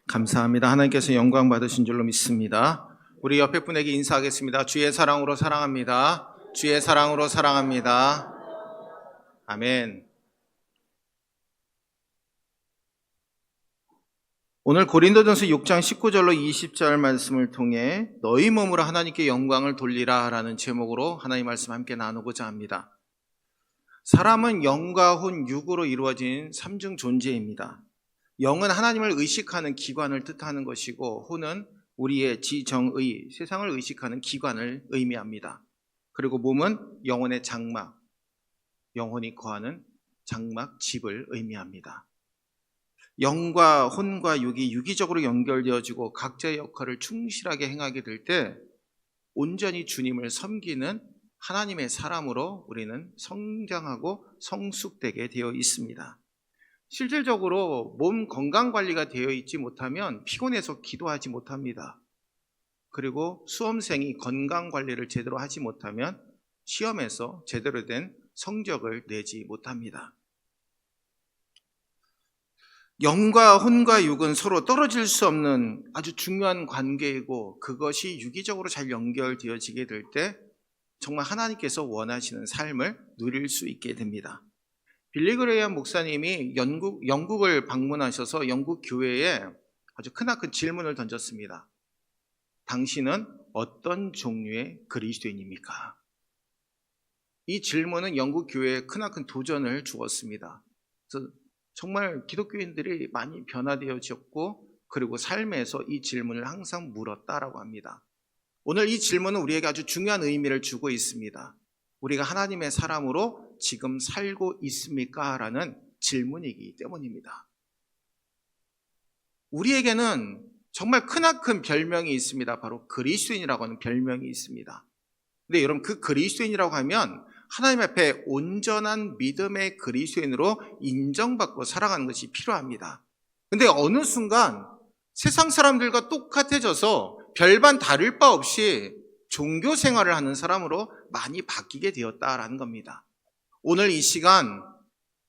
감사합니다. 하나님께서 영광 받으신 줄로 믿습니다. 우리 옆에 분에게 인사하겠습니다. 주의 사랑으로 사랑합니다. 주의 사랑으로 사랑합니다. 아멘. 오늘 고린도전서 6장 19절로 20절 말씀을 통해 너희 몸으로 하나님께 영광을 돌리라 라는 제목으로 하나님 말씀 함께 나누고자 합니다. 사람은 영과 혼, 육으로 이루어진 삼중 존재입니다. 영은 하나님을 의식하는 기관을 뜻하는 것이고, 혼은 우리의 지정의, 세상을 의식하는 기관을 의미합니다. 그리고 몸은 영혼의 장막, 영혼이 거하는 장막, 집을 의미합니다. 영과 혼과 육이 유기적으로 연결되어지고 각자의 역할을 충실하게 행하게 될 때 온전히 주님을 섬기는 하나님의 사람으로 우리는 성장하고 성숙되게 되어 있습니다. 실질적으로 몸 건강관리가 되어 있지 못하면 피곤해서 기도하지 못합니다. 그리고 수험생이 건강관리를 제대로 하지 못하면 시험에서 제대로 된 성적을 내지 못합니다. 영과 혼과 육은 서로 떨어질 수 없는 아주 중요한 관계이고, 그것이 유기적으로 잘 연결되어지게 될 때 정말 하나님께서 원하시는 삶을 누릴 수 있게 됩니다. 빌리 그레이엄 목사님이 영국을 방문하셔서 영국 교회에 아주 크나큰 질문을 던졌습니다. 당신은 어떤 종류의 그리스도인입니까? 이 질문은 영국 교회에 크나큰 도전을 주었습니다. 그래서 정말 기독교인들이 많이 변화되어졌고, 그리고 삶에서 이 질문을 항상 물었다라고 합니다. 오늘 이 질문은 우리에게 아주 중요한 의미를 주고 있습니다. 우리가 하나님의 사람으로 지금 살고 있습니까? 라는 질문이기 때문입니다. 우리에게는 정말 크나큰 별명이 있습니다. 바로 그리스도인이라고 하는 별명이 있습니다. 근데 여러분, 그 그리스도인이라고 하면 하나님 앞에 온전한 믿음의 그리스도인으로 인정받고 살아가는 것이 필요합니다. 근데 어느 순간 세상 사람들과 똑같아져서 별반 다를 바 없이 종교 생활을 하는 사람으로 많이 바뀌게 되었다라는 겁니다. 오늘 이 시간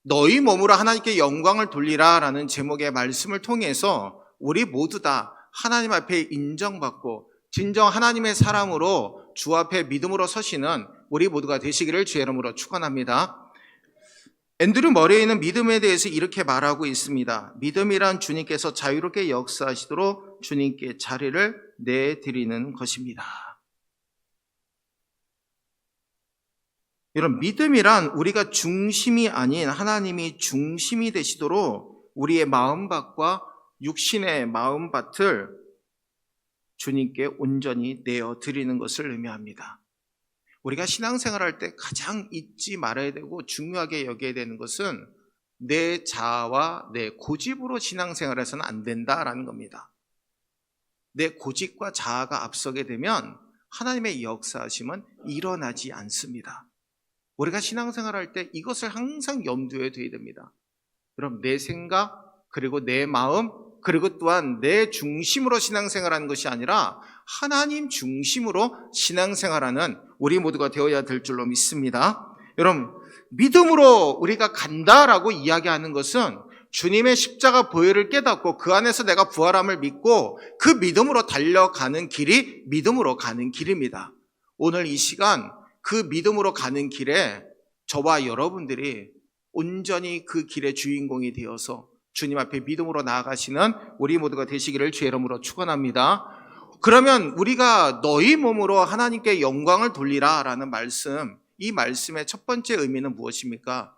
너희 몸으로 하나님께 영광을 돌리라 라는 제목의 말씀을 통해서 우리 모두 다 하나님 앞에 인정받고 진정 하나님의 사람으로 주 앞에 믿음으로 서시는 우리 모두가 되시기를 주의 이름으로 축원합니다. 앤드류 머레이는 믿음에 대해서 이렇게 말하고 있습니다. 믿음이란 주님께서 자유롭게 역사하시도록 주님께 자리를 내드리는 것입니다. 여러분, 믿음이란 우리가 중심이 아닌 하나님이 중심이 되시도록 우리의 마음밭과 육신의 마음밭을 주님께 온전히 내어드리는 것을 의미합니다. 우리가 신앙생활할 때 가장 잊지 말아야 되고 중요하게 여겨야 되는 것은 내 자아와 내 고집으로 신앙생활해서는 안 된다라는 겁니다. 내 고집과 자아가 앞서게 되면 하나님의 역사하심은 일어나지 않습니다. 우리가 신앙생활할 때 이것을 항상 염두에 둬야 됩니다. 그럼 내 생각, 그리고 내 마음, 그리고 또한 내 중심으로 신앙생활하는 것이 아니라 하나님 중심으로 신앙생활하는 우리 모두가 되어야 될 줄로 믿습니다. 여러분, 믿음으로 우리가 간다라고 이야기하는 것은 주님의 십자가 보혈을 깨닫고 그 안에서 내가 부활함을 믿고 그 믿음으로 달려가는 길이 믿음으로 가는 길입니다. 오늘 이 시간 그 믿음으로 가는 길에 저와 여러분들이 온전히 그 길의 주인공이 되어서 주님 앞에 믿음으로 나아가시는 우리 모두가 되시기를 주의 이름으로 축원합니다. 그러면 우리가 너희 몸으로 하나님께 영광을 돌리라 라는 말씀, 이 말씀의 첫 번째 의미는 무엇입니까?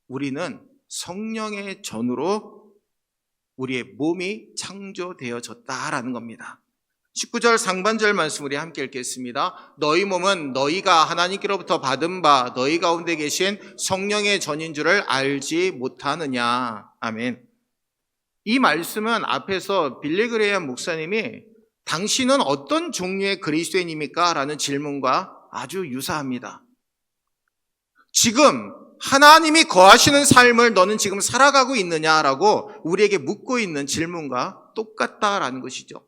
우리는 성령의 전으로 우리의 몸이 창조되어졌다라는 겁니다. 19절 상반절 말씀 우리 함께 읽겠습니다. 너희 몸은 너희가 하나님께로부터 받은 바 너희 가운데 계신 성령의 전인 줄을 알지 못하느냐. 아멘. 이 말씀은 앞에서 빌리 그레이엄 목사님이 당신은 어떤 종류의 그리스도인입니까? 라는 질문과 아주 유사합니다. 지금 하나님이 거하시는 삶을 너는 지금 살아가고 있느냐라고 우리에게 묻고 있는 질문과 똑같다라는 것이죠.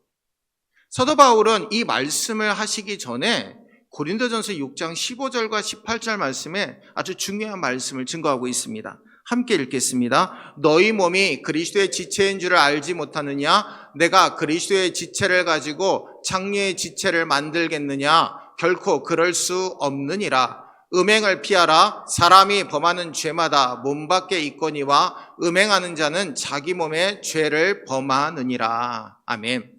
사도 바울은 이 말씀을 하시기 전에 고린도전서 6장 15절과 18절 말씀에 아주 중요한 말씀을 증거하고 있습니다. 함께 읽겠습니다. 너희 몸이 그리스도의 지체인 줄을 알지 못하느냐? 내가 그리스도의 지체를 가지고 장녀의 지체를 만들겠느냐? 결코 그럴 수 없느니라. 음행을 피하라. 사람이 범하는 죄마다 몸 밖에 있거니와 음행하는 자는 자기 몸에 죄를 범하느니라. 아멘.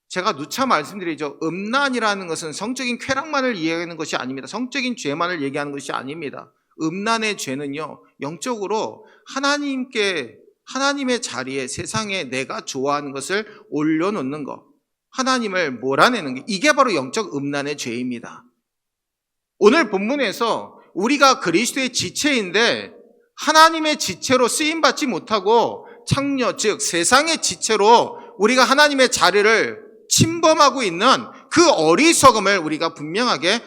제가 누차 말씀드리죠. 음란이라는 것은 성적인 쾌락만을 이야기하는 것이 아닙니다. 성적인 죄만을 얘기하는 것이 아닙니다. 음란의 죄는요, 영적으로 하나님의 자리에 세상에 내가 좋아하는 것을 올려놓는 것, 하나님을 몰아내는 게, 이게 바로 영적 음란의 죄입니다. 오늘 본문에서 우리가 그리스도의 지체인데 하나님의 지체로 쓰임받지 못하고 창녀, 즉 세상의 지체로 우리가 하나님의 자리를 침범하고 있는 그 어리석음을 우리가 분명하게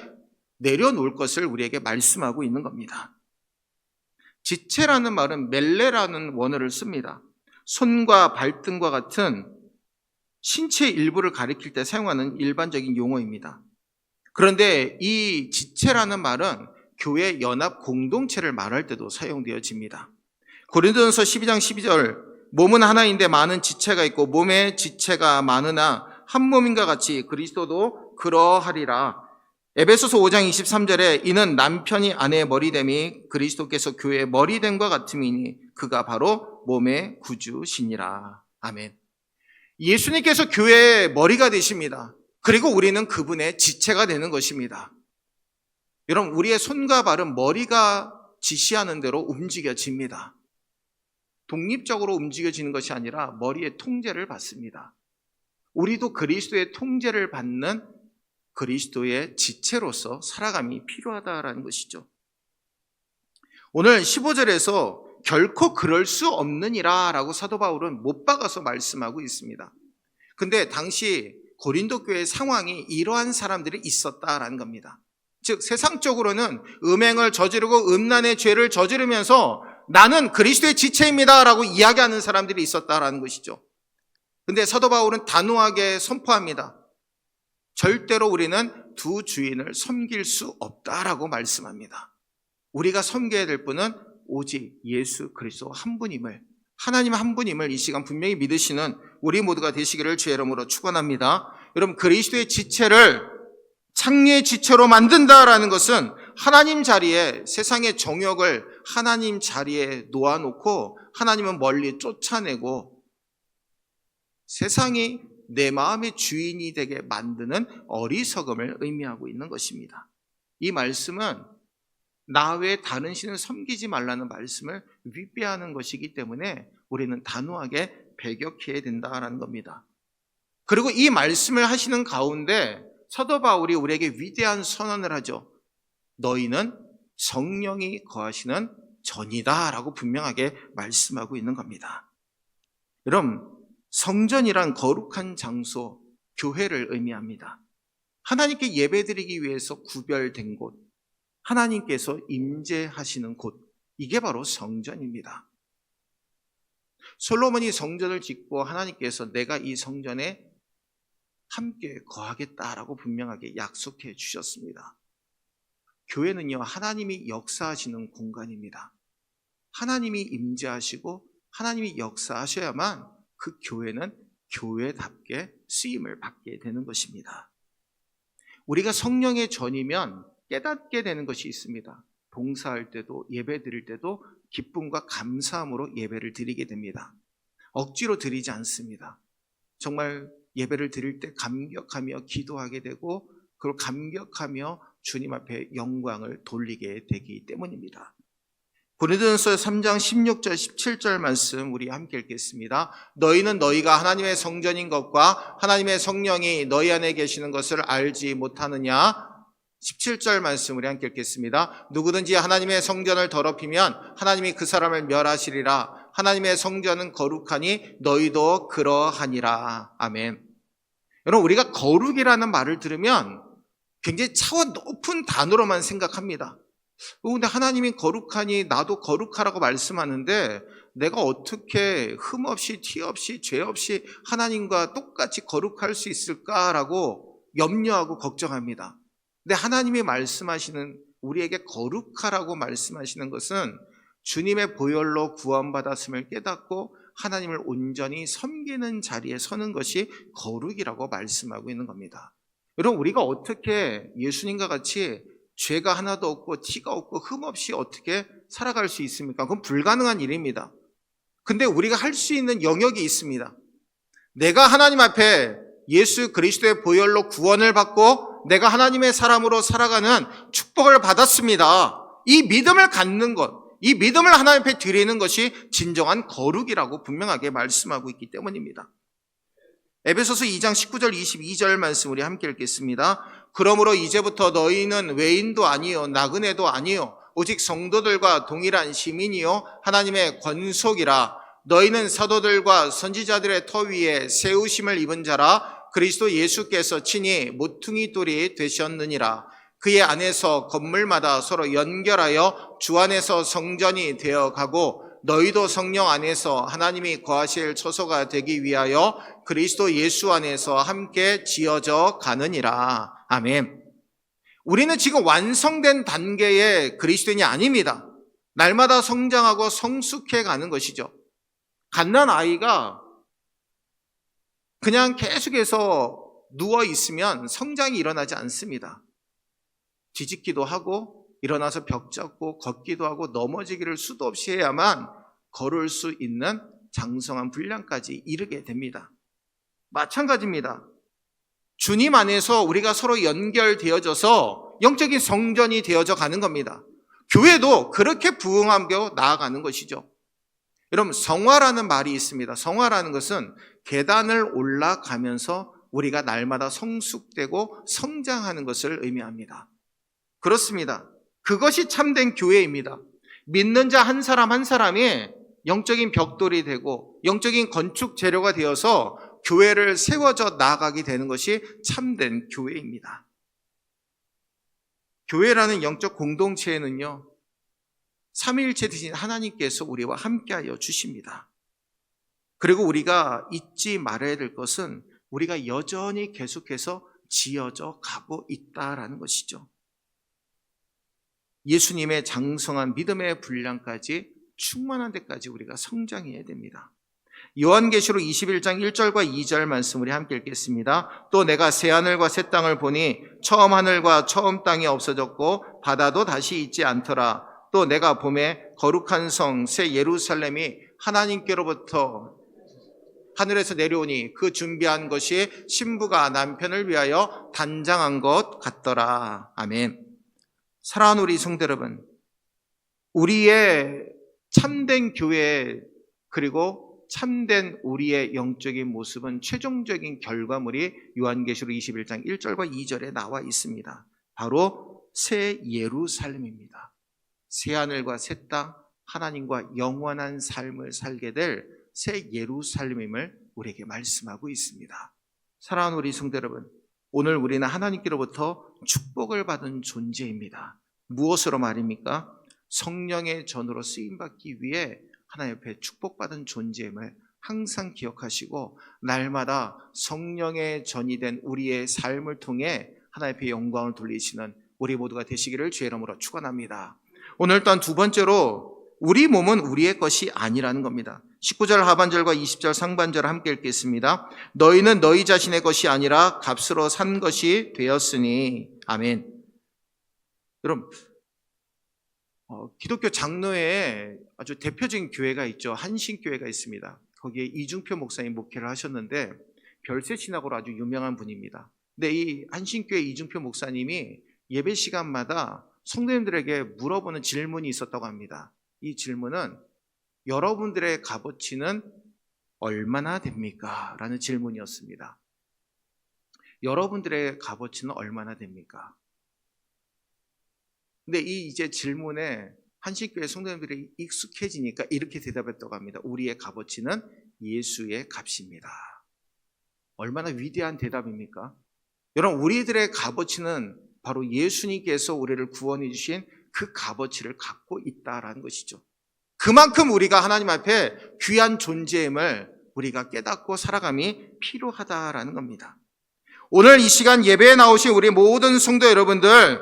내려놓을 것을 우리에게 말씀하고 있는 겁니다. 지체라는 말은 멜레라는 원어를 씁니다. 손과 발등과 같은 신체 일부를 가리킬 때 사용하는 일반적인 용어입니다. 그런데 이 지체라는 말은 교회 연합 공동체를 말할 때도 사용되어집니다. 고린도전서 12장 12절, 몸은 하나인데 많은 지체가 있고 몸에 지체가 많으나 한 몸인가 같이 그리스도도 그러하리라. 에베소서 5장 23절에 이는 남편이 아내의 머리됨이 그리스도께서 교회의 머리됨과 같음이니 그가 바로 몸의 구주시니라. 아멘. 예수님께서 교회의 머리가 되십니다. 그리고 우리는 그분의 지체가 되는 것입니다. 여러분, 우리의 손과 발은 머리가 지시하는 대로 움직여집니다. 독립적으로 움직여지는 것이 아니라 머리의 통제를 받습니다. 우리도 그리스도의 통제를 받는 그리스도의 지체로서 살아감이 필요하다라는 것이죠. 오늘 15절에서 결코 그럴 수 없느니라 라고 사도 바울은 못 박아서 말씀하고 있습니다. 근데 당시 고린도 교회의 상황이 이러한 사람들이 있었다라는 겁니다. 즉 세상적으로는 음행을 저지르고 음란의 죄를 저지르면서 나는 그리스도의 지체입니다 라고 이야기하는 사람들이 있었다라는 것이죠. 근데 사도 바울은 단호하게 선포합니다. 절대로 우리는 두 주인을 섬길 수 없다라고 말씀합니다. 우리가 섬겨야 될 분은 오직 예수 그리스도 한 분임을, 하나님 한 분임을 이 시간 분명히 믿으시는 우리 모두가 되시기를 주의 이름으로 축원합니다. 여러분, 그리스도의 지체를 창녀의 지체로 만든다라는 것은 하나님 자리에, 세상의 정욕을 하나님 자리에 놓아놓고 하나님은 멀리 쫓아내고 세상이 내 마음의 주인이 되게 만드는 어리석음을 의미하고 있는 것입니다. 이 말씀은 나 외에 다른 신을 섬기지 말라는 말씀을 위배하는 것이기 때문에 우리는 단호하게 배격해야 된다는 겁니다. 그리고 이 말씀을 하시는 가운데 사도 바울이 우리에게 위대한 선언을 하죠. 너희는 성령이 거하시는 전이다 라고 분명하게 말씀하고 있는 겁니다. 여러분, 성전이란 거룩한 장소, 교회를 의미합니다. 하나님께 예배드리기 위해서 구별된 곳, 하나님께서 임재하시는 곳, 이게 바로 성전입니다. 솔로몬이 성전을 짓고 하나님께서 내가 이 성전에 함께 거하겠다라고 분명하게 약속해 주셨습니다. 교회는요, 하나님이 역사하시는 공간입니다. 하나님이 임재하시고 하나님이 역사하셔야만 그 교회는 교회답게 쓰임을 받게 되는 것입니다. 우리가 성령의 전이면 깨닫게 되는 것이 있습니다. 봉사할 때도 예배 드릴 때도 기쁨과 감사함으로 예배를 드리게 됩니다. 억지로 드리지 않습니다. 정말 예배를 드릴 때 감격하며 기도하게 되고 그리고 감격하며 주님 앞에 영광을 돌리게 되기 때문입니다. 고린도전서 3장 16절 17절 말씀 우리 함께 읽겠습니다. 너희는 너희가 하나님의 성전인 것과 하나님의 성령이 너희 안에 계시는 것을 알지 못하느냐? 17절 말씀 우리 함께 읽겠습니다. 누구든지 하나님의 성전을 더럽히면 하나님이 그 사람을 멸하시리라. 하나님의 성전은 거룩하니 너희도 그러하니라. 아멘. 여러분, 우리가 거룩이라는 말을 들으면 굉장히 차원 높은 단어로만 생각합니다. 근데 하나님이 거룩하니 나도 거룩하라고 말씀하는데 내가 어떻게 흠 없이 티 없이 죄 없이 하나님과 똑같이 거룩할 수 있을까라고 염려하고 걱정합니다. 근데 하나님이 말씀하시는, 우리에게 거룩하라고 말씀하시는 것은 주님의 보혈로 구원받았음을 깨닫고 하나님을 온전히 섬기는 자리에 서는 것이 거룩이라고 말씀하고 있는 겁니다. 여러분, 우리가 어떻게 예수님과 같이 죄가 하나도 없고 티가 없고 흠없이 어떻게 살아갈 수 있습니까? 그건 불가능한 일입니다. 근데 우리가 할 수 있는 영역이 있습니다. 내가 하나님 앞에 예수 그리스도의 보혈로 구원을 받고 내가 하나님의 사람으로 살아가는 축복을 받았습니다. 이 믿음을 갖는 것, 이 믿음을 하나님 앞에 드리는 것이 진정한 거룩이라고 분명하게 말씀하고 있기 때문입니다. 에베소서 2장 19절 22절 말씀 우리 함께 읽겠습니다. 그러므로 이제부터 너희는 외인도 아니요 나그네도 아니요 오직 성도들과 동일한 시민이요 하나님의 권속이라. 너희는 사도들과 선지자들의 터 위에 세우심을 입은 자라. 그리스도 예수께서 친히 모퉁이 돌이 되셨느니라. 그의 안에서 건물마다 서로 연결하여 주 안에서 성전이 되어가고 너희도 성령 안에서 하나님이 거하실 처소가 되기 위하여 그리스도 예수 안에서 함께 지어져 가느니라. 아멘. 우리는 지금 완성된 단계의 그리스도인이 아닙니다. 날마다 성장하고 성숙해 가는 것이죠. 갓난 아이가 그냥 계속해서 누워 있으면 성장이 일어나지 않습니다. 뒤집기도 하고 일어나서 벽 잡고 걷기도 하고 넘어지기를 수도 없이 해야만 걸을 수 있는 장성한 분량까지 이르게 됩니다. 마찬가지입니다. 주님 안에서 우리가 서로 연결되어져서 영적인 성전이 되어져 가는 겁니다. 교회도 그렇게 부흥하며 나아가는 것이죠. 여러분, 성화라는 말이 있습니다. 성화라는 것은 계단을 올라가면서 우리가 날마다 성숙되고 성장하는 것을 의미합니다. 그렇습니다. 그것이 참된 교회입니다. 믿는 자 한 사람 한 사람이 영적인 벽돌이 되고 영적인 건축 재료가 되어서 교회를 세워져 나아가게 되는 것이 참된 교회입니다. 교회라는 영적 공동체에는요, 삼위일체 되신 하나님께서 우리와 함께하여 주십니다. 그리고 우리가 잊지 말아야 될 것은 우리가 여전히 계속해서 지어져 가고 있다라는 것이죠. 예수님의 장성한 믿음의 분량까지 충만한 데까지 우리가 성장해야 됩니다. 요한계시록 21장 1절과 2절 말씀 우리 함께 읽겠습니다. 또 내가 새 하늘과 새 땅을 보니 처음 하늘과 처음 땅이 없어졌고 바다도 다시 있지 않더라. 또 내가 보매 거룩한 성 새 예루살렘이 하나님께로부터 하늘에서 내려오니 그 준비한 것이 신부가 남편을 위하여 단장한 것 같더라. 아멘. 사랑하는 우리 성도 여러분, 우리의 참된 교회 그리고 참된 우리의 영적인 모습은 최종적인 결과물이 요한계시록 21장 1절과 2절에 나와 있습니다. 바로 새 예루살렘입니다. 새 하늘과 새 땅, 하나님과 영원한 삶을 살게 될 새 예루살렘임을 우리에게 말씀하고 있습니다. 사랑하는 우리 성도 여러분, 오늘 우리는 하나님께로부터 축복을 받은 존재입니다. 무엇으로 말입니까? 성령의 전으로 쓰임받기 위해 하나님 앞에 축복받은 존재임을 항상 기억하시고 날마다 성령의 전이 된 우리의 삶을 통해 하나님 앞에 영광을 돌리시는 우리 모두가 되시기를 주의 이름으로 축원합니다. 오늘 또한 두 번째로 우리 몸은 우리의 것이 아니라는 겁니다. 19절 하반절과 20절 상반절을 함께 읽겠습니다. 너희는 너희 자신의 것이 아니라 값으로 산 것이 되었으니. 아멘. 여러분, 기독교 장로회에 아주 대표적인 교회가 있죠. 한신교회가 있습니다. 거기에 이중표 목사님 목회를 하셨는데 별세신학으로 아주 유명한 분입니다. 근데 이 한신교회 이중표 목사님이 예배 시간마다 성도님들에게 물어보는 질문이 있었다고 합니다. 이 질문은 여러분들의 값어치는 얼마나 됩니까? 라는 질문이었습니다. 여러분들의 값어치는 얼마나 됩니까? 근데 이 이제 질문에 한식교회 성도님들이 익숙해지니까 이렇게 대답했다고 합니다. 우리의 값어치는 예수의 값입니다. 얼마나 위대한 대답입니까? 여러분, 우리들의 값어치는 바로 예수님께서 우리를 구원해 주신 그 값어치를 갖고 있다라는 것이죠. 그만큼 우리가 하나님 앞에 귀한 존재임을 우리가 깨닫고 살아감이 필요하다라는 겁니다. 오늘 이 시간 예배에 나오신 우리 모든 성도 여러분들,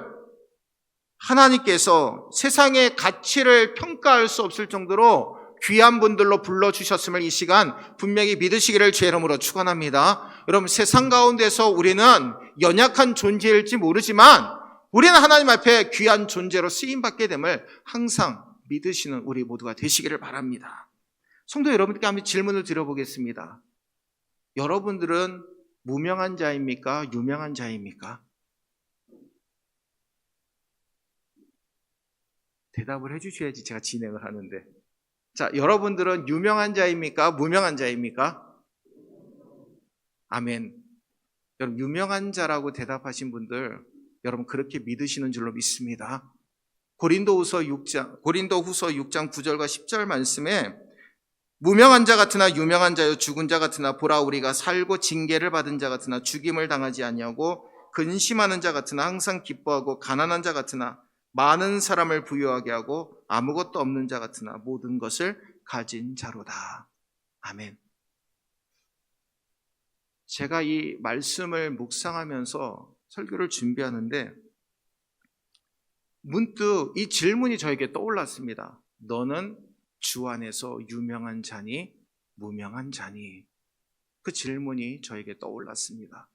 하나님께서 세상의 가치를 평가할 수 없을 정도로 귀한 분들로 불러주셨음을 이 시간 분명히 믿으시기를 주의 이름으로 축원합니다. 여러분, 세상 가운데서 우리는 연약한 존재일지 모르지만 우리는 하나님 앞에 귀한 존재로 쓰임받게 됨을 항상 믿으시는 우리 모두가 되시기를 바랍니다. 성도 여러분께 한번 질문을 드려보겠습니다. 여러분들은 무명한 자입니까? 유명한 자입니까? 대답을 해주셔야지 제가 진행을 하는데. 자, 여러분들은 유명한 자입니까? 무명한 자입니까? 아멘. 여러분, 유명한 자라고 대답하신 분들, 여러분 그렇게 믿으시는 줄로 믿습니다. 고린도후서 6장 9절과 10절 말씀에 무명한 자 같으나 유명한 자요 죽은 자 같으나 보라 우리가 살고 징계를 받은 자 같으나 죽임을 당하지 아니하고 근심하는 자 같으나 항상 기뻐하고 가난한 자 같으나 많은 사람을 부유하게 하고 아무것도 없는 자 같으나 모든 것을 가진 자로다. 아멘. 제가 이 말씀을 묵상하면서 설교를 준비하는데 문득 이 질문이 저에게 떠올랐습니다. 너는 주 안에서 유명한 자니 무명한 자니? 그 질문이 저에게 떠올랐습니다.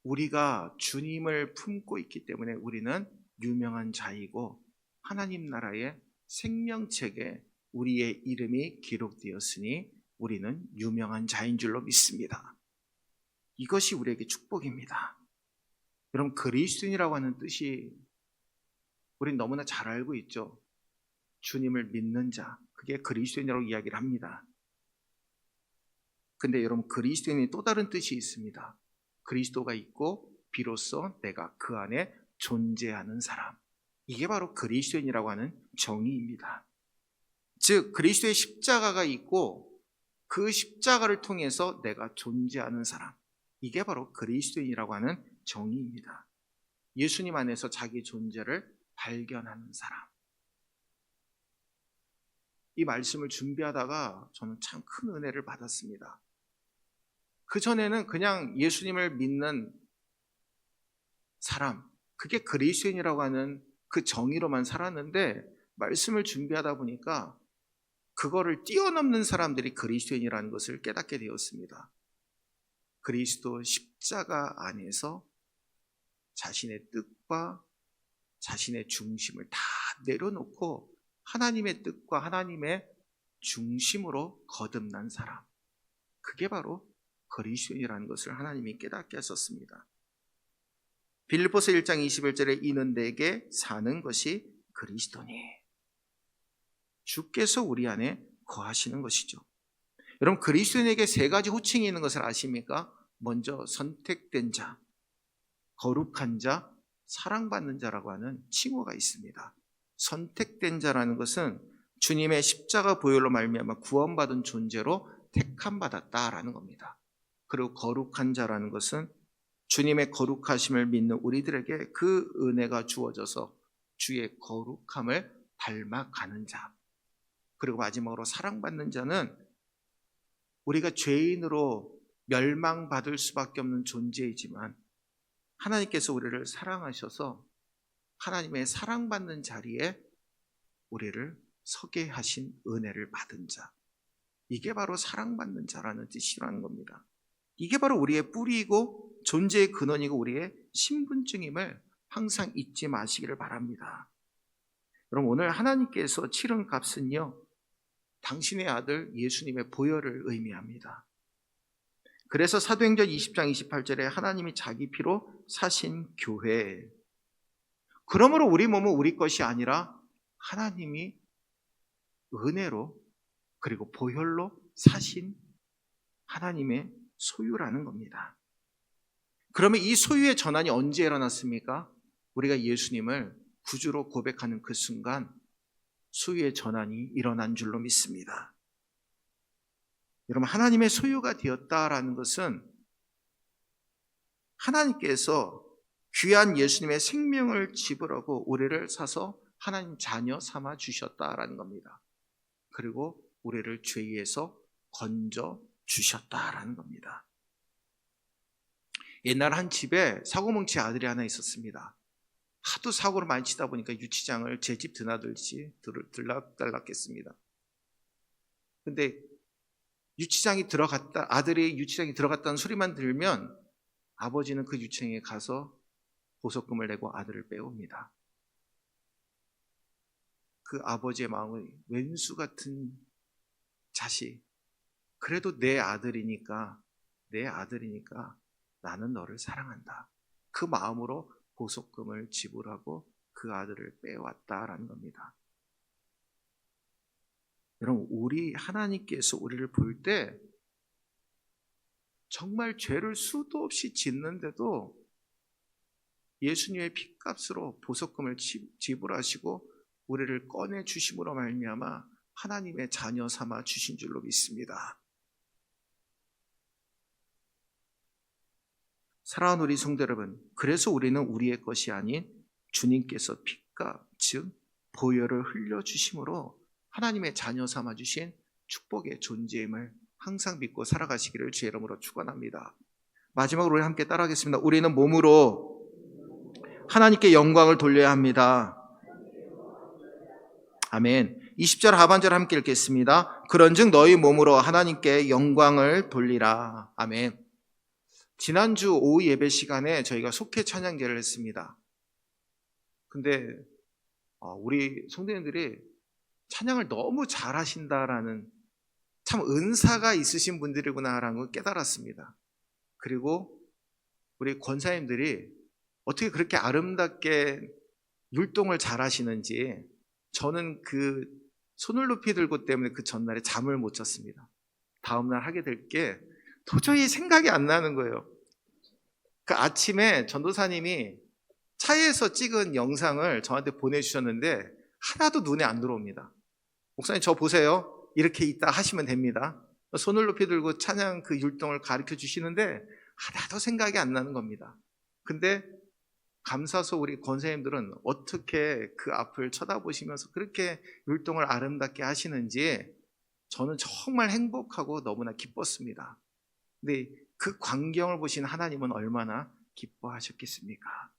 우리가 주님을 품고 있기 때문에 우리는 유명한 자이고 하나님 나라의 생명책에 우리의 이름이 기록되었으니 우리는 유명한 자인 줄로 믿습니다. 이것이 우리에게 축복입니다. 여러분, 그리스도인이라고 하는 뜻이 우린 너무나 잘 알고 있죠. 주님을 믿는 자, 그게 그리스도인이라고 이야기를 합니다. 근데 여러분, 그리스도인이 또 다른 뜻이 있습니다. 그리스도가 있고 비로소 내가 그 안에 존재하는 사람. 이게 바로 그리스도인이라고 하는 정의입니다. 즉, 그리스도의 십자가가 있고 그 십자가를 통해서 내가 존재하는 사람. 이게 바로 그리스도인이라고 하는 정의입니다. 예수님 안에서 자기 존재를 발견하는 사람. 이 말씀을 준비하다가 저는 참 큰 은혜를 받았습니다. 그전에는 그냥 예수님을 믿는 사람, 그게 그리스도인이라고 하는 그 정의로만 살았는데 말씀을 준비하다 보니까 그거를 뛰어넘는 사람들이 그리스도인이라는 것을 깨닫게 되었습니다. 그리스도 십자가 안에서 자신의 뜻과 자신의 중심을 다 내려놓고 하나님의 뜻과 하나님의 중심으로 거듭난 사람. 그게 바로 그리스도인이라는 것을 하나님이 깨닫게 하셨습니다. 빌립보서 1장 21절에 이는 내게 사는 것이 그리스도니. 주께서 우리 안에 거하시는 것이죠. 여러분, 그리스도인에게 세 가지 호칭이 있는 것을 아십니까? 먼저 선택된 자, 거룩한 자, 사랑받는 자라고 하는 칭호가 있습니다. 선택된 자라는 것은 주님의 십자가 보혈로 말미암아 구원받은 존재로 택함받았다라는 겁니다. 그리고 거룩한 자라는 것은 주님의 거룩하심을 믿는 우리들에게 그 은혜가 주어져서 주의 거룩함을 닮아가는 자. 그리고 마지막으로 사랑받는 자는 우리가 죄인으로 멸망받을 수밖에 없는 존재이지만 하나님께서 우리를 사랑하셔서 하나님의 사랑받는 자리에 우리를 서게 하신 은혜를 받은 자. 이게 바로 사랑받는 자라는 뜻이라는 겁니다. 이게 바로 우리의 뿌리이고 존재의 근원이고 우리의 신분증임을 항상 잊지 마시기를 바랍니다. 여러분, 오늘 하나님께서 치른 값은요, 당신의 아들 예수님의 보혈을 의미합니다. 그래서 사도행전 20장 28절에 하나님이 자기 피로 사신 교회. 그러므로 우리 몸은 우리 것이 아니라 하나님이 은혜로 그리고 보혈로 사신 하나님의 소유라는 겁니다. 그러면 이 소유의 전환이 언제 일어났습니까? 우리가 예수님을 구주로 고백하는 그 순간 소유의 전환이 일어난 줄로 믿습니다. 여러분, 하나님의 소유가 되었다라는 것은 하나님께서 귀한 예수님의 생명을 지불하고 우리를 사서 하나님 자녀 삼아 주셨다라는 겁니다. 그리고 우리를 죄에서 건져 주셨다라는 겁니다. 옛날 한 집에 사고뭉치 아들이 하나 있었습니다. 하도 사고를 많이 치다 보니까 유치장을 제 집 드나들듯이 들락달락했습니다. 근데 아들이 유치장에 들어갔다는 소리만 들면 아버지는 그 유치장에 가서 보석금을 내고 아들을 빼옵니다. 그 아버지의 마음은 왼수 같은 자식, 그래도 내 아들이니까 나는 너를 사랑한다. 그 마음으로 보석금을 지불하고 그 아들을 빼왔다라는 겁니다. 여러분, 우리 하나님께서 우리를 볼 때 정말 죄를 수도 없이 짓는데도 예수님의 핏값으로 보석금을 지불하시고 우리를 꺼내 주심으로 말미암아 하나님의 자녀 삼아 주신 줄로 믿습니다. 사랑하는 우리 성도 여러분, 그래서 우리는 우리의 것이 아닌 주님께서 핏값, 즉 보혈을 흘려주심으로 하나님의 자녀 삼아 주신 축복의 존재임을 항상 믿고 살아가시기를 주의 이름으로 축원합니다. 마지막으로 우리 함께 따라하겠습니다. 우리는 몸으로 하나님께 영광을 돌려야 합니다. 아멘. 20절 하반절 함께 읽겠습니다. 그런즉 너희 몸으로 하나님께 영광을 돌리라. 아멘. 지난주 오후 예배 시간에 저희가 속회 찬양제를 했습니다. 근데 우리 성도님들이 찬양을 너무 잘하신다라는, 참 은사가 있으신 분들이구나라는 걸 깨달았습니다. 그리고 우리 권사님들이 어떻게 그렇게 아름답게 율동을 잘하시는지 저는 그 손을 높이 들고 때문에 그 전날에 잠을 못 잤습니다. 다음날 하게 될 게 도저히 생각이 안 나는 거예요. 그 아침에 전도사님이 차에서 찍은 영상을 저한테 보내주셨는데 하나도 눈에 안 들어옵니다. 목사님 저 보세요. 이렇게 있다 하시면 됩니다. 손을 높이 들고 찬양 그 율동을 가르쳐 주시는데 하나도 생각이 안 나는 겁니다. 근데 감사서 우리 권사님들은 어떻게 그 앞을 쳐다보시면서 그렇게 율동을 아름답게 하시는지 저는 정말 행복하고 너무나 기뻤습니다. 근데 그 광경을 보신 하나님은 얼마나 기뻐하셨겠습니까?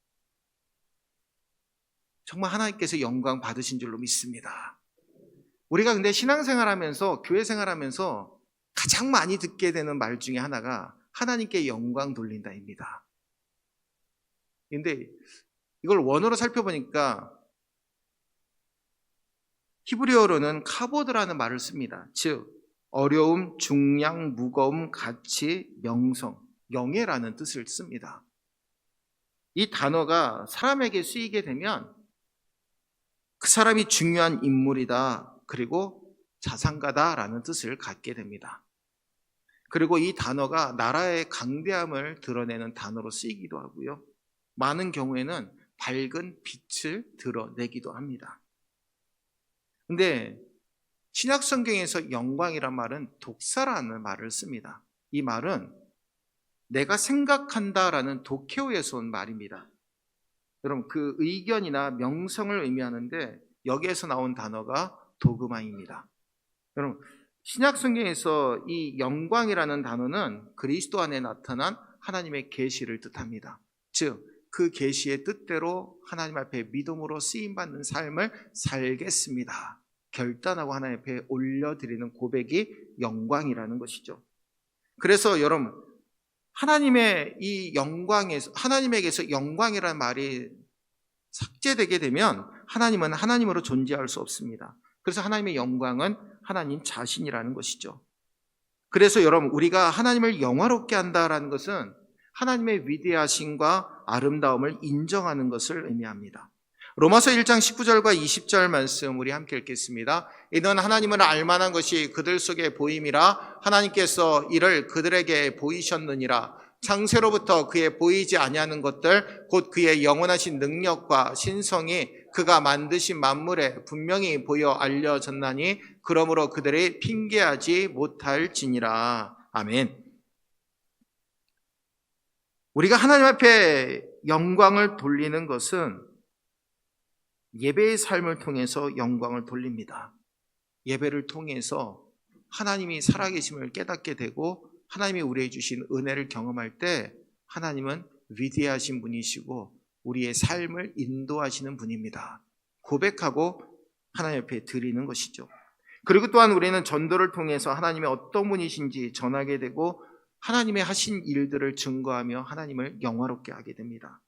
정말 하나님께서 영광 받으신 줄로 믿습니다. 우리가 근데 신앙생활하면서, 교회 생활하면서 가장 많이 듣게 되는 말 중에 하나가 하나님께 영광 돌린다입니다. 근데 이걸 원어로 살펴보니까 히브리어로는 카보드라는 말을 씁니다. 즉 어려움, 중량, 무거움, 가치, 명성, 영예라는 뜻을 씁니다. 이 단어가 사람에게 쓰이게 되면 그 사람이 중요한 인물이다, 그리고 자산가다라는 뜻을 갖게 됩니다. 그리고 이 단어가 나라의 강대함을 드러내는 단어로 쓰이기도 하고요. 많은 경우에는 밝은 빛을 드러내기도 합니다. 근데 신약 성경에서 영광이란 말은 독사라는 말을 씁니다. 이 말은 내가 생각한다라는 도케오에서 온 말입니다. 여러분, 그 의견이나 명성을 의미하는데 여기에서 나온 단어가 도그마입니다. 여러분, 신약 성경에서 이 영광이라는 단어는 그리스도 안에 나타난 하나님의 계시를 뜻합니다. 즉 그 계시의 뜻대로 하나님 앞에 믿음으로 쓰임받는 삶을 살겠습니다, 결단하고 하나님 앞에 올려드리는 고백이 영광이라는 것이죠. 그래서 여러분, 하나님에게서 영광이라는 말이 삭제되게 되면 하나님은 하나님으로 존재할 수 없습니다. 그래서 하나님의 영광은 하나님 자신이라는 것이죠. 그래서 여러분, 우리가 하나님을 영화롭게 한다라는 것은 하나님의 위대하심과 아름다움을 인정하는 것을 의미합니다. 로마서 1장 19절과 20절 말씀 우리 함께 읽겠습니다. 이는 하나님을 알만한 것이 그들 속에 보임이라 하나님께서 이를 그들에게 보이셨느니라. 창세로부터 그의 보이지 아니하는 것들 곧 그의 영원하신 능력과 신성이 그가 만드신 만물에 분명히 보여 알려졌나니 그러므로 그들이 핑계하지 못할지니라. 아멘. 우리가 하나님 앞에 영광을 돌리는 것은 예배의 삶을 통해서 영광을 돌립니다. 예배를 통해서 하나님이 살아계심을 깨닫게 되고 하나님이 우리에게 주신 은혜를 경험할 때 하나님은 위대하신 분이시고 우리의 삶을 인도하시는 분입니다. 고백하고 하나님 옆에 드리는 것이죠. 그리고 또한 우리는 전도를 통해서 하나님의 어떤 분이신지 전하게 되고 하나님의 하신 일들을 증거하며 하나님을 영화롭게 하게 됩니다.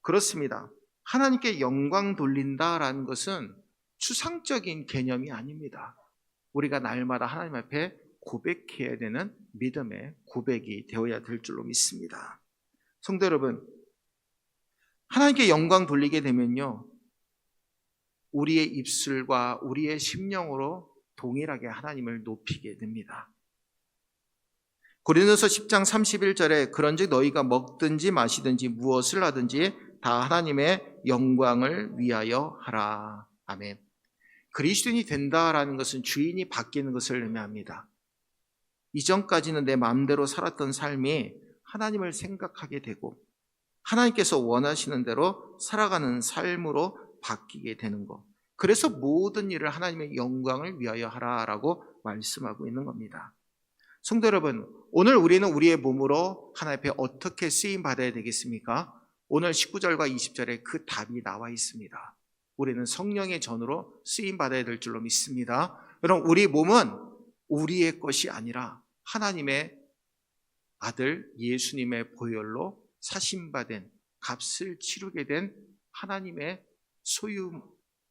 그렇습니다. 하나님께 영광 돌린다라는 것은 추상적인 개념이 아닙니다. 우리가 날마다 하나님 앞에 고백해야 되는 믿음의 고백이 되어야 될 줄로 믿습니다. 성도 여러분, 하나님께 영광 돌리게 되면요, 우리의 입술과 우리의 심령으로 동일하게 하나님을 높이게 됩니다. 고린도서 10장 31절에 그런즉 너희가 먹든지 마시든지 무엇을 하든지 다 하나님의 영광을 위하여 하라. 아멘. 그리스도인이 된다라는 것은 주인이 바뀌는 것을 의미합니다. 이전까지는 내 마음대로 살았던 삶이 하나님을 생각하게 되고 하나님께서 원하시는 대로 살아가는 삶으로 바뀌게 되는 것. 그래서 모든 일을 하나님의 영광을 위하여 하라라고 말씀하고 있는 겁니다. 성도 여러분, 오늘 우리는 우리의 몸으로 하나님 앞에 어떻게 쓰임 받아야 되겠습니까? 오늘 19절과 20절에 그 답이 나와 있습니다. 우리는 성령의 전으로 쓰임 받아야 될 줄로 믿습니다. 여러분, 우리 몸은 우리의 것이 아니라 하나님의 아들 예수님의 보혈로 사심받은 값을 치르게 된 하나님의 소유,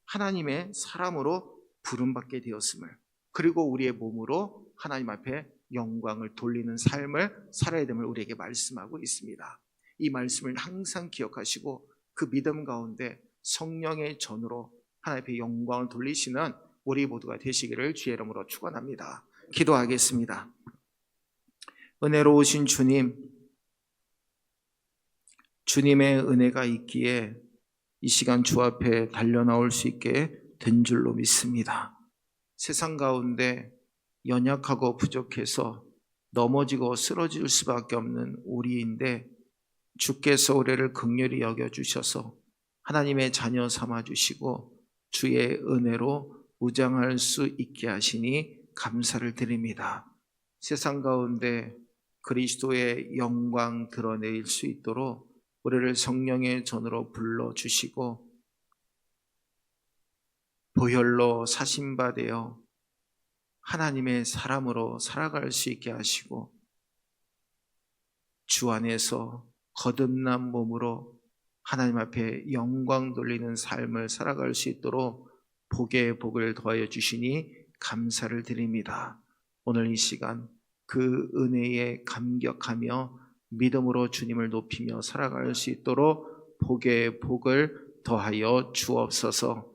하나님의 사람으로 부름받게 되었음을, 그리고 우리의 몸으로 하나님 앞에 영광을 돌리는 삶을 살아야 됨을 우리에게 말씀하고 있습니다. 이 말씀을 항상 기억하시고 그 믿음 가운데 성령의 전으로 하나님 앞에 영광을 돌리시는 우리 모두가 되시기를 주의 이름으로 축원합니다. 기도하겠습니다. 은혜로우신 주님, 주님의 은혜가 있기에 이 시간 주 앞에 달려나올 수 있게 된 줄로 믿습니다. 세상 가운데 연약하고 부족해서 넘어지고 쓰러질 수밖에 없는 우리인데 주께서 우리를 긍휼히 여겨주셔서 하나님의 자녀 삼아주시고 주의 은혜로 무장할 수 있게 하시니 감사를 드립니다. 세상 가운데 그리스도의 영광 드러낼 수 있도록 우리를 성령의 전으로 불러주시고 보혈로 사심받아 하나님의 사람으로 살아갈 수 있게 하시고 주 안에서 거듭난 몸으로 하나님 앞에 영광 돌리는 삶을 살아갈 수 있도록 복의 복을 더하여 주시니 감사를 드립니다. 오늘 이 시간 그 은혜에 감격하며 믿음으로 주님을 높이며 살아갈 수 있도록 복의 복을 더하여 주옵소서.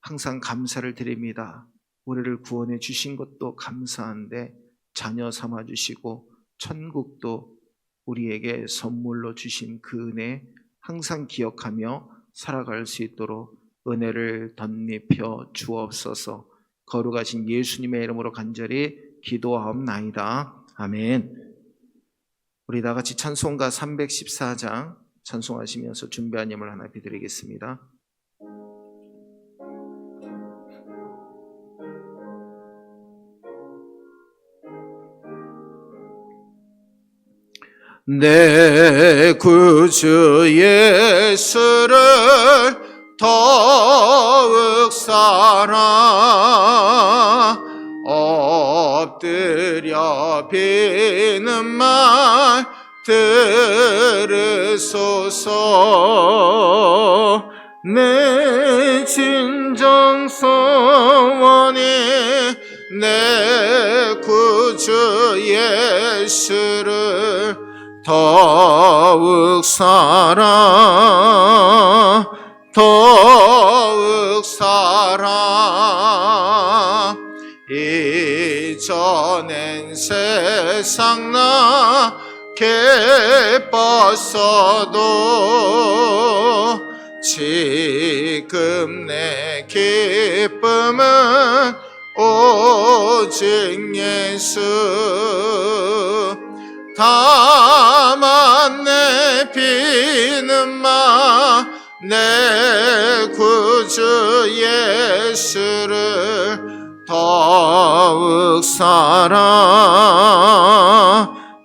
항상 감사를 드립니다. 우리를 구원해 주신 것도 감사한데 자녀 삼아 주시고 천국도 우리에게 선물로 주신 그 은혜 항상 기억하며 살아갈 수 있도록 은혜를 덧입혀 주옵소서. 거룩하신 예수님의 이름으로 간절히 기도하옵나이다. 아멘. 우리 다 같이 찬송가 314장 찬송하시면서 준비한 예물 하나 드리겠습니다. 내 구주 예수를 더욱 사랑 엎드려 비는 말 들으소서. 내 진정 소원이 내 구주 예수를 더욱 사랑 더욱 사랑. 이전엔 세상 나 기뻤어도 지금 내 기쁨은 오직 예수. 다만 내 비는 마 내 구주 예수를 더욱 사랑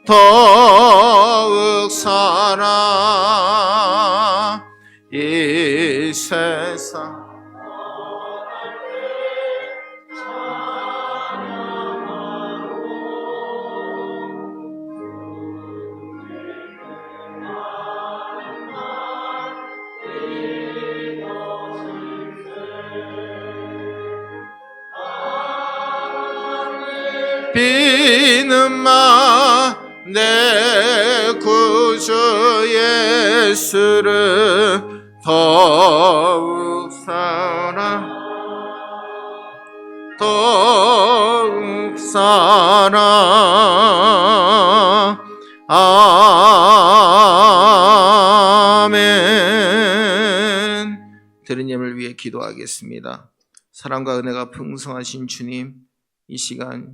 더욱 살아 이 세상 비는마 내 구주 예수를 더욱 사랑 아멘. 들은 예를 위해 기도하겠습니다. 사랑과 은혜가 풍성하신 주님, 이 시간